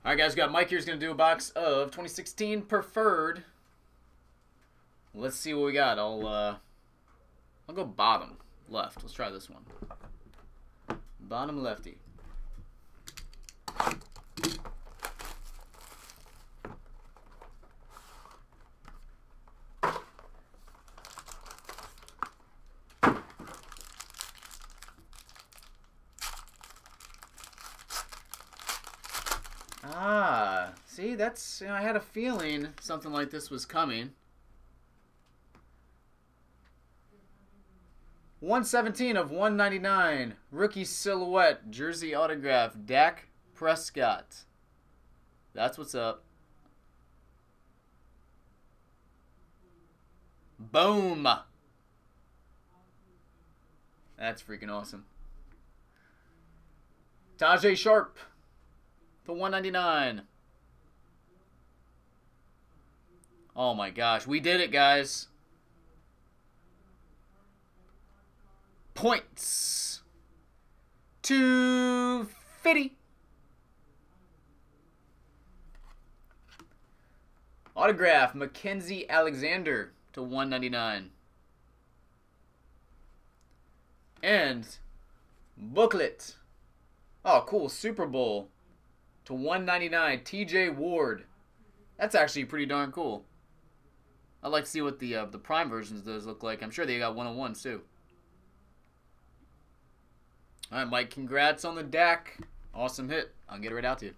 All right, guys, we got Mike here. He's going to do a box of 2016 Preferred. Let's see what we got. I'll go bottom left. Let's try this one. Bottom lefty. See, that's, I had a feeling something like this was coming. 117 of 199. Rookie silhouette. Jersey autograph. Dak Prescott. That's what's up. Boom. That's freaking awesome. Tajay Sharp to 199. Oh my gosh, we did it, guys. Points. 250. Autograph, Mackenzie Alexander to 199. And booklet. Oh, cool. Super Bowl to 199. TJ Ward. That's actually pretty darn cool. I'd like to see what the prime versions of those look like. I'm sure they got 101s too. All right, Mike. Congrats on the Dak. Awesome hit. I'll get it right out to you.